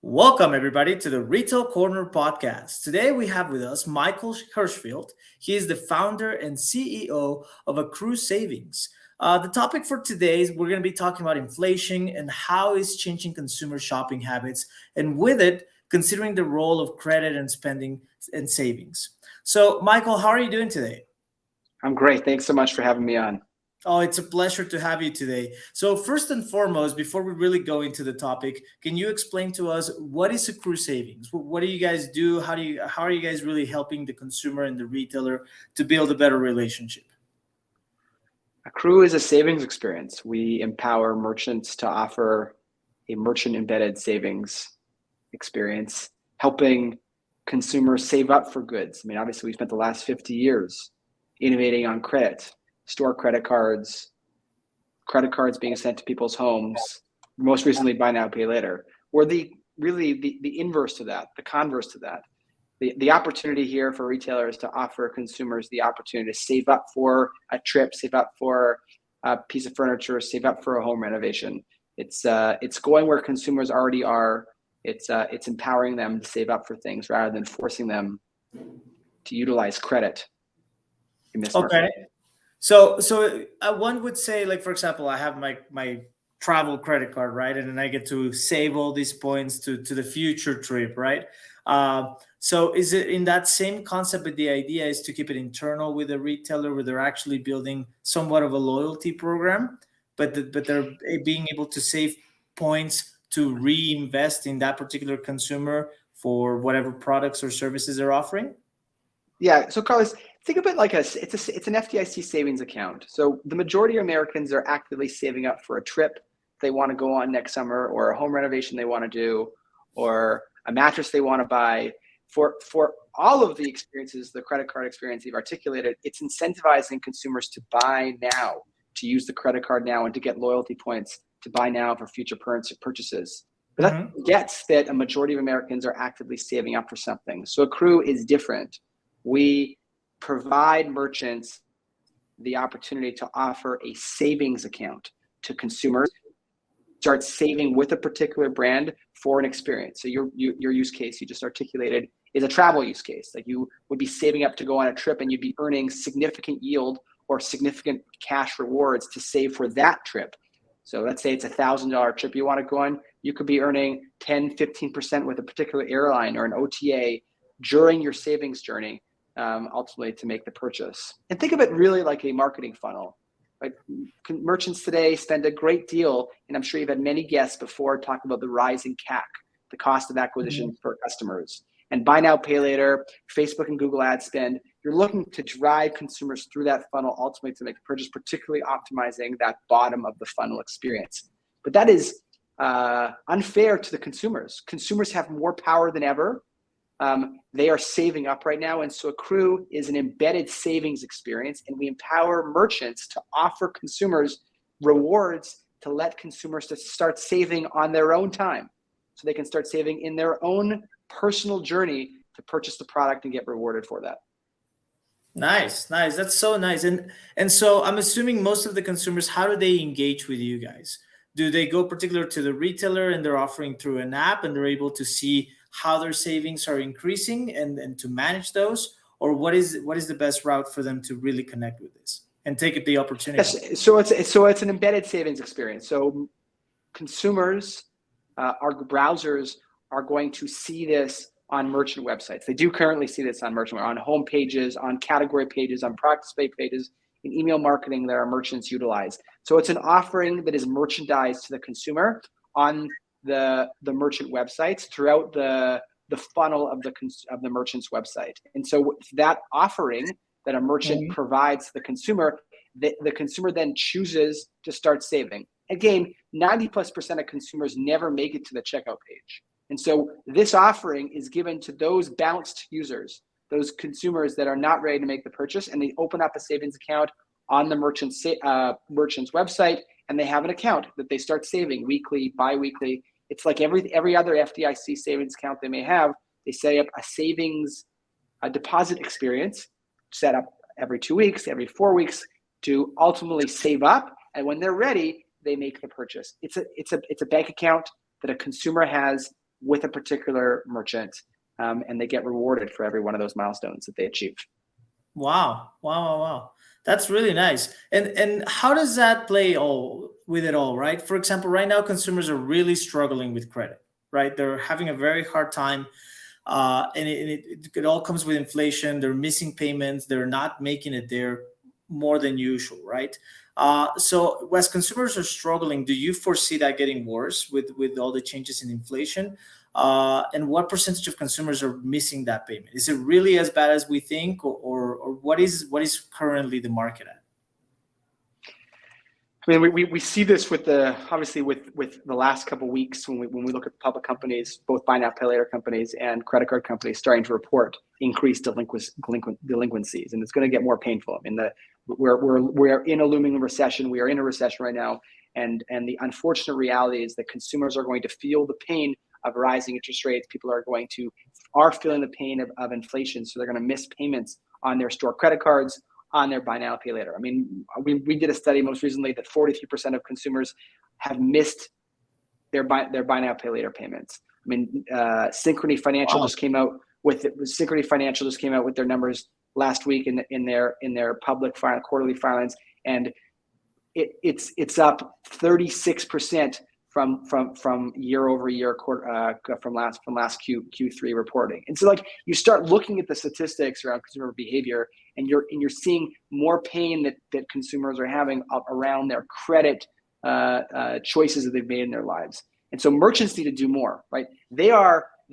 Welcome, everybody, to the Retail Corner podcast. Today, we have with us Michael Hershfield. He is the founder and CEO of Accrue Savings. The topic for today is we're going to be talking about inflation and how it's changing consumer shopping habits, and with it, considering the role of credit and spending and savings. So, Michael, how are you doing today? I'm great. Thanks so much for having me on. Oh, it's a pleasure to have you today. So, first and foremost, before we really go into the topic, can you explain to us what is Accrue Savings? What do you guys do? How are you guys really helping the consumer and the retailer to build a better relationship? Accrue is a savings experience. We empower merchants to offer a merchant embedded savings experience, helping consumers save up for goods. I mean, obviously, we spent the last 50 years innovating on credit, store credit cards being sent to people's homes, most recently buy now, pay later, or the inverse to that, the converse to that. The opportunity here for retailers to offer consumers the opportunity to save up for a trip, save up for a piece of furniture, save up for a home renovation. It's going where consumers already are. It's empowering them to save up for things rather than forcing them to utilize credit in this market. Okay. So one would say, like, for example, I have my travel credit card, right? And then I get to save all these points to the future trip, right? So is it in that same concept, but the idea is to keep it internal with the retailer where they're actually building somewhat of a loyalty program, but they're being able to save points to reinvest in that particular consumer for whatever products or services they're offering? Yeah. So Carlos, think of it like it's an FDIC savings account. So the majority of Americans are actively saving up for a trip they want to go on next summer, or a home renovation they want to do, or a mattress they want to buy. For all of the experiences, the credit card experience you've articulated, it's incentivizing consumers to buy now, to use the credit card now, and to get loyalty points to buy now for future purchases. But that forgets that a majority of Americans are actively saving up for something. So Accrue is different. We provide merchants the opportunity to offer a savings account to consumers, start saving with a particular brand for an experience. So your use case you just articulated is a travel use case. Like, you would be saving up to go on a trip and you'd be earning significant yield or significant cash rewards to save for that trip. So let's say it's $1,000 trip you want to go on. You could be earning 10, 15% with a particular airline or an OTA during your savings journey, ultimately to make the purchase. And think of it really like a marketing funnel. Like, merchants today spend a great deal, and I'm sure you've had many guests before talk about the rising CAC, the cost of acquisition for customers. And buy now, pay later, Facebook and Google ad spend, you're looking to drive consumers through that funnel ultimately to make a purchase, particularly optimizing that bottom of the funnel experience. But that is unfair to the consumers. Consumers have more power than ever. They are saving up right now. And so Accrue is an embedded savings experience, and we empower merchants to offer consumers rewards to let consumers to start saving on their own time, so they can start saving in their own personal journey to purchase the product and get rewarded for that. Nice. That's so nice. And so I'm assuming most of the consumers, how do they engage with you guys? Do they go particular to the retailer and they're offering through an app and they're able to see how their savings are increasing and to manage those? Or what is the best route for them to really connect with this and take the opportunity? Yes, so it's an embedded savings experience. So consumers, our browsers are going to see this on merchant websites. They do currently see this on merchant, on home pages, on category pages, on product display pages, in email marketing that our merchants utilize. So it's an offering that is merchandised to the consumer on the merchant websites throughout the funnel of the merchant's website. And so that offering that a merchant provides to the consumer then chooses to start saving. Again, 90+% of consumers never make it to the checkout page. And so this offering is given to those bounced users, those consumers that are not ready to make the purchase, and they open up a savings account on the merchant's website, and they have an account that they start saving weekly, bi-weekly. It's like every other FDIC savings account they may have. They set up a deposit experience set up every 2 weeks, every 4 weeks, to ultimately save up, and when they're ready, they make the purchase. It's a bank account that a consumer has with a particular merchant, and they get rewarded for every one of those milestones that they achieve. Wow. Wow. Wow. Wow. That's really nice. And how does that play all with it all, right? For example, right now consumers are really struggling with credit, right? They're having a very hard time. And it all comes with inflation. They're missing payments. They're not making it there more than usual, right? So as consumers are struggling, do you foresee that getting worse with all the changes in inflation? And what percentage of consumers are missing that payment? Is it really as bad as we think, or what is currently the market at? I mean, we see this with obviously with the last couple of weeks when we look at public companies, both buy now pay later companies and credit card companies starting to report increased delinquencies, and it's going to get more painful. I mean, we're in a looming recession. We are in a recession right now, and the unfortunate reality is that consumers are going to feel the pain of rising interest rates. People are feeling the pain of inflation, so they're going to miss payments on their store credit cards, on their buy now pay later. I mean, we did a study most recently that 43% of consumers have missed their buy now pay later payments. I mean, Synchrony Financial Wow. just came out with their numbers last week in their public quarterly filings, and it's up 36% from year over year from last Q3 reporting. And so, like, you start looking at the statistics around consumer behavior, and you're seeing more pain that consumers are having around their credit choices that they've made in their lives. And so merchants need to do more, right? They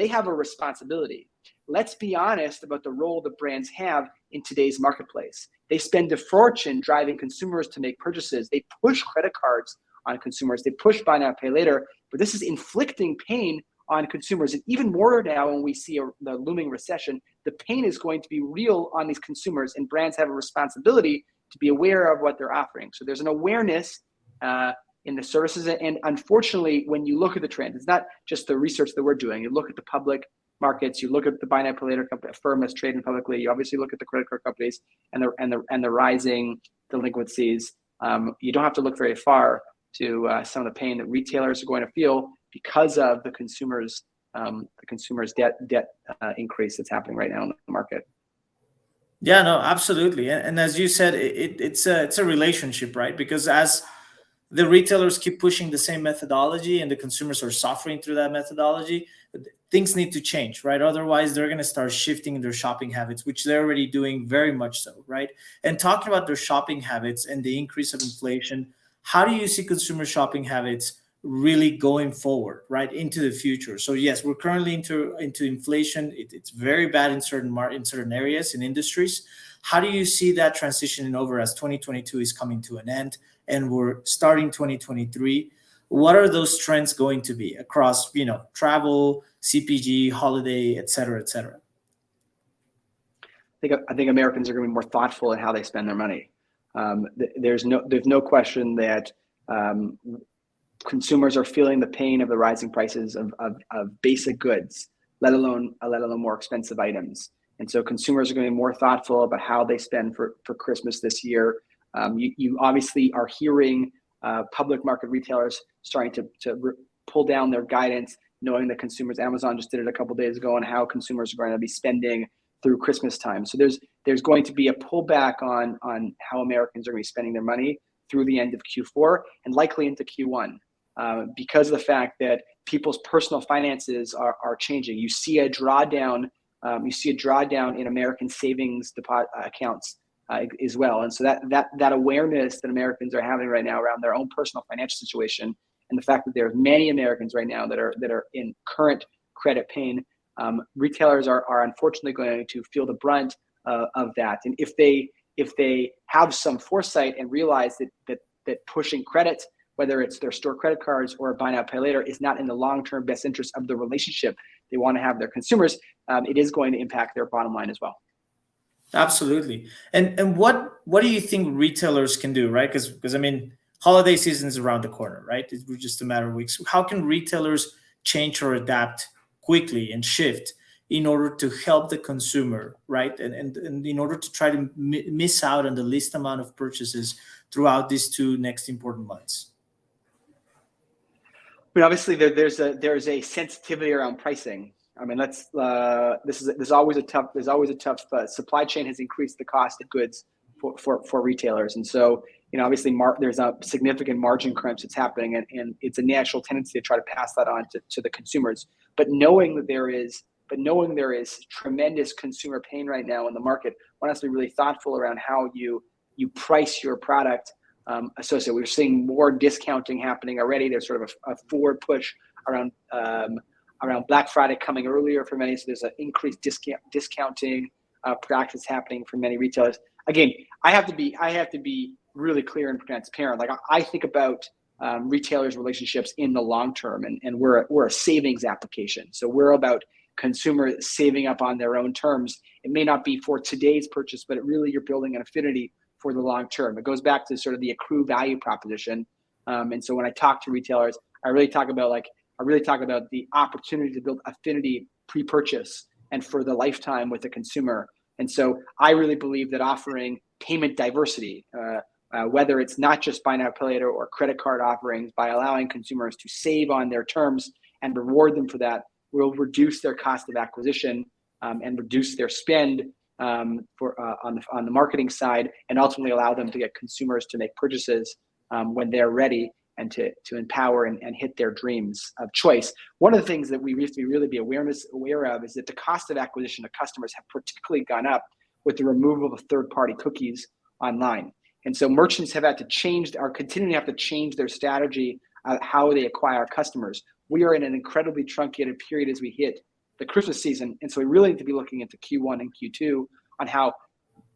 have a responsibility. Let's be honest about the role that brands have in today's marketplace. They spend a fortune driving consumers to make purchases. They push credit cards on consumers. They push buy now, pay later, but this is inflicting pain on consumers. And even more now when we see the looming recession, the pain is going to be real on these consumers, and brands have a responsibility to be aware of what they're offering. So there's an awareness in the services. And unfortunately, when you look at the trend, it's not just the research that we're doing. You look at the public markets, you look at the buy now, pay later firm that's trading publicly, you obviously look at the credit card companies and the rising delinquencies. You don't have to look very far to some of the pain that retailers are going to feel because of the consumers' debt increase that's happening right now in the market. Yeah, no, absolutely. And as you said, it's a relationship, right? Because as the retailers keep pushing the same methodology and the consumers are suffering through that methodology, things need to change, right? Otherwise, they're going to start shifting their shopping habits, which they're already doing very much so, right? And talking about their shopping habits and the increase of inflation, how do you see consumer shopping habits really going forward, right, into the future? So yes, we're currently into inflation. It's very bad in certain areas in industries. How do you see that transitioning over as 2022 is coming to an end and we're starting 2023? What are those trends going to be across, travel, CPG, holiday, et cetera, et cetera? I think Americans are going to be more thoughtful in how they spend their money. There's no question that consumers are feeling the pain of the rising prices of basic goods, let alone more expensive items. And so consumers are going to be more thoughtful about how they spend for Christmas this year. You obviously are hearing public market retailers starting to pull down their guidance, knowing that consumers, Amazon just did it a couple of days ago, on how consumers are going to be spending through Christmas time. So there's going to be a pullback on how Americans are going to be spending their money through the end of Q4 and likely into Q1 because of the fact that people's personal finances are changing. You see a drawdown. In American savings deposit accounts as well, and so that awareness that Americans are having right now around their own personal financial situation, and the fact that there are many Americans right now that are in current credit pain, retailers are unfortunately going to feel the brunt of that. And if they have some foresight and realize that pushing credit, whether it's their store credit cards or buy now pay later, is not in the long-term best interest of the relationship they want to have their consumers, it is going to impact their bottom line as well. Absolutely. And what do you think retailers can do, right? Because I mean, holiday season is around the corner, right? It's just a matter of weeks. How can retailers change or adapt quickly and shift in order to help the consumer, right? And in order to try to miss out on the least amount of purchases throughout these two next important months? But obviously there's a sensitivity around pricing. I mean, there's always a tough supply chain has increased the cost of goods for retailers, and so obviously there's a significant margin crunch that's happening, and it's a natural tendency to try to pass that on to the consumers. But knowing there is tremendous consumer pain right now in the market, one has to be really thoughtful around how you price your product. Associated, we're seeing more discounting happening already. There's sort of a forward push around Black Friday coming earlier for many. So there's an increased discounting practice happening for many retailers. Again, I have to be really clear and transparent. Like I think about retailers' relationships in the long term, and we're a savings application. So we're about consumers saving up on their own terms. It may not be for today's purchase, but you're building an affinity for the long term. It goes back to sort of the Accrue value proposition. And so when I talk to retailers, I really talk about the opportunity to build affinity pre-purchase and for the lifetime with the consumer. And so I really believe that offering payment diversity, whether it's not just buy now, pay later or credit card offerings, by allowing consumers to save on their terms and reward them for that, will reduce their cost of acquisition and reduce their spend on the marketing side, and ultimately allow them to get consumers to make purchases when they're ready, and to empower and hit their dreams of choice. One of the things that we have to really be aware of is that the cost of acquisition of customers have particularly gone up with the removal of third-party cookies online. And so merchants have had to continuing to have to change their strategy of how they acquire customers. We are in an incredibly truncated period as we hit the Christmas season. And so we really need to be looking into Q1 and Q2 on how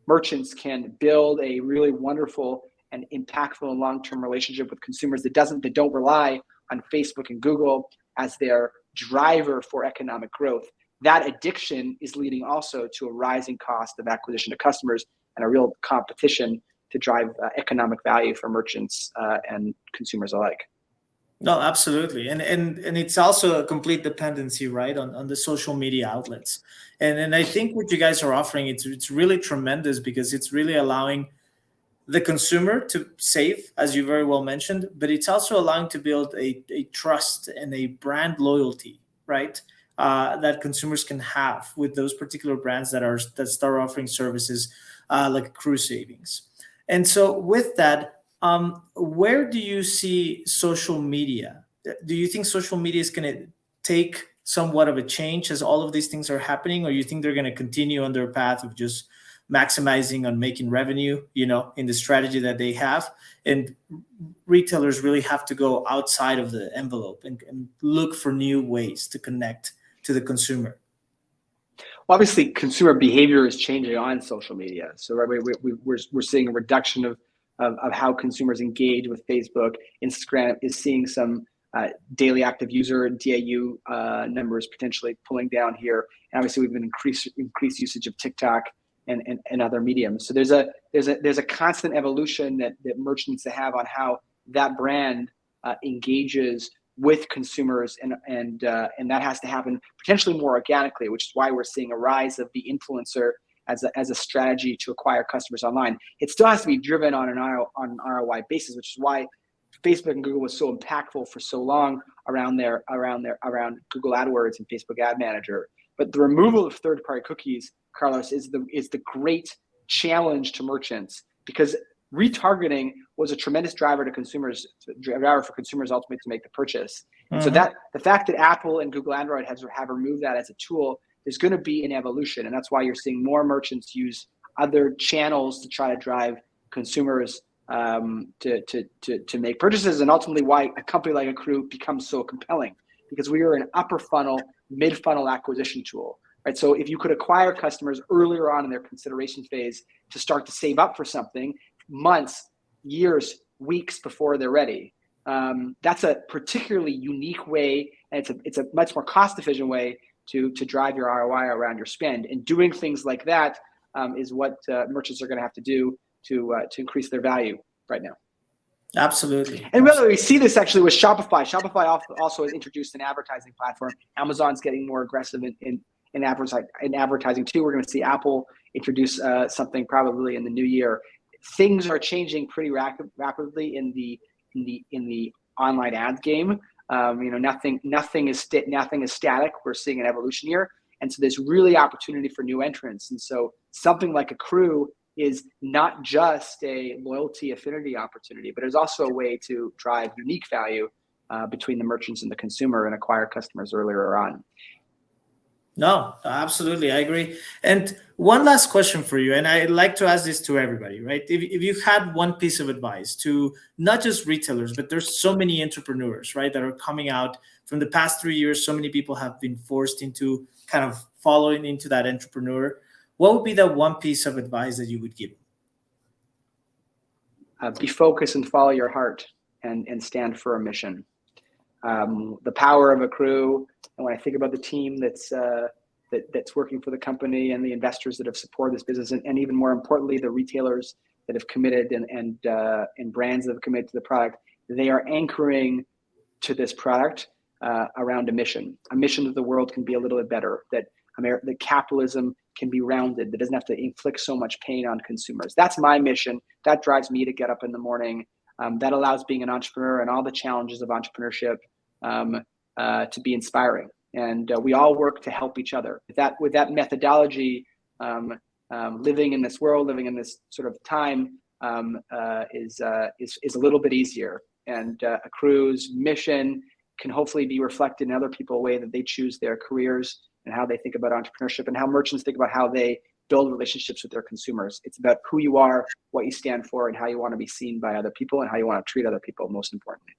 merchants can build a really wonderful and impactful and long-term relationship with consumers that don't rely on Facebook and Google as their driver for economic growth. That addiction is leading also to a rising cost of acquisition of customers and a real competition to drive economic value for merchants and consumers alike. No, absolutely. And it's also a complete dependency, right, on the social media outlets. And I think what you guys are offering, it's really tremendous, because it's really allowing the consumer to save, as you very well mentioned, but it's also allowing to build a trust and a brand loyalty, right, that consumers can have with those particular brands that start offering services like Accrue Savings. And so with that, where do you see social media? Do you think social media is going to take somewhat of a change as all of these things are happening, or you think they're going to continue on their path of just maximizing on making revenue, in the strategy that they have, and retailers really have to go outside of the envelope and look for new ways to connect to the consumer? Well, obviously, consumer behavior is changing on social media. So we're seeing a reduction of how consumers engage with Facebook. Instagram is seeing some daily active user DAU numbers potentially pulling down here. And obviously, we've been increased usage of TikTok and other mediums. So there's a constant evolution that merchants have on how that brand engages with consumers, and that has to happen potentially more organically, which is why we're seeing a rise of the influencer as a strategy to acquire customers online. It still has to be driven on an ROI basis, which is why Facebook and Google was so impactful for so long around Google AdWords and Facebook Ad Manager. But the removal of third-party cookies, Carlos, is the great challenge to merchants, because retargeting was a tremendous driver for consumers ultimately to make the purchase. And so that the fact that Apple and Google Android have removed that as a tool, there's going to be an evolution, and that's why you're seeing more merchants use other channels to try to drive consumers to make purchases, and ultimately why a company like Accrue becomes so compelling, because we are an upper funnel, mid funnel acquisition tool. Right? So if you could acquire customers earlier on in their consideration phase to start to save up for something, months, years, weeks before they're ready, that's a particularly unique way, and it's a much more cost-efficient way to drive your ROI around your spend. And doing things like that is what merchants are going to have to do to increase their value right now. Absolutely. And really, we see this actually with Shopify. Shopify also has introduced an advertising platform. Amazon's getting more aggressive in advertising too. We're going to see Apple introduce something probably in the new year. Things are changing pretty rapidly in the online ads game. Nothing is static. We're seeing an evolution here. And so there's really opportunity for new entrants. And so something like Accrue is not just a loyalty affinity opportunity, but it's also a way to drive unique value between the merchants and the consumer and acquire customers earlier on. No, absolutely. I agree. And one last question for you, and I like to ask this to everybody, right? If you had one piece of advice to not just retailers, but there's so many entrepreneurs, right, that are coming out from the past 3 years, so many people have been forced into kind of following into that entrepreneur. What would be the one piece of advice that you would give? Be focused and follow your heart and stand for a mission. The power of Accrue, and when I think about the team that's working for the company and the investors that have supported this business, and even more importantly, the retailers that have committed and brands that have committed to the product, they are anchoring to this product around a mission that the world can be a little bit better, that capitalism can be rounded, that doesn't have to inflict so much pain on consumers. That's my mission. That drives me to get up in the morning. That allows being an entrepreneur and all the challenges of entrepreneurship to be inspiring. And we all work to help each other. With that methodology, living in this world, living in this sort of time is a little bit easier. And Accrue's mission can hopefully be reflected in other people, a way that they choose their careers and how they think about entrepreneurship, and how merchants think about how they build relationships with their consumers. It's about who you are, what you stand for, and how you want to be seen by other people, and how you want to treat other people, most importantly.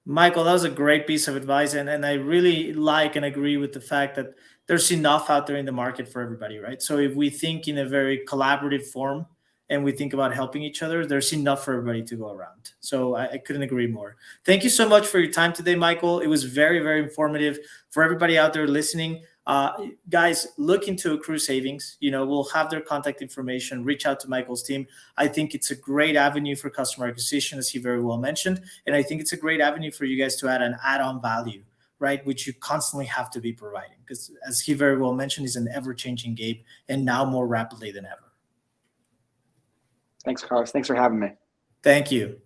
Michael, that was a great piece of advice. And I really like and agree with the fact that there's enough out there in the market for everybody, right? So if we think in a very collaborative form and we think about helping each other, there's enough for everybody to go around. So I couldn't agree more. Thank you so much for your time today, Michael. It was very, very informative for everybody out there listening. Guys, look into Accrue Savings. We'll have their contact information. Reach out to Michael's team. I think it's a great avenue for customer acquisition, as he very well mentioned. And I think it's a great avenue for you guys to add an add-on value, right, which you constantly have to be providing. Because as he very well mentioned, it's an ever-changing game, and now more rapidly than ever. Thanks, Carlos. Thanks for having me. Thank you.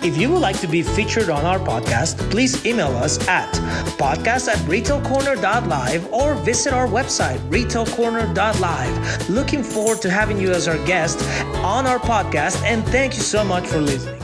If you would like to be featured on our podcast, please email us at podcast@retailcorner.live or visit our website, retailcorner.live. Looking forward to having you as our guest on our podcast, and thank you so much for listening.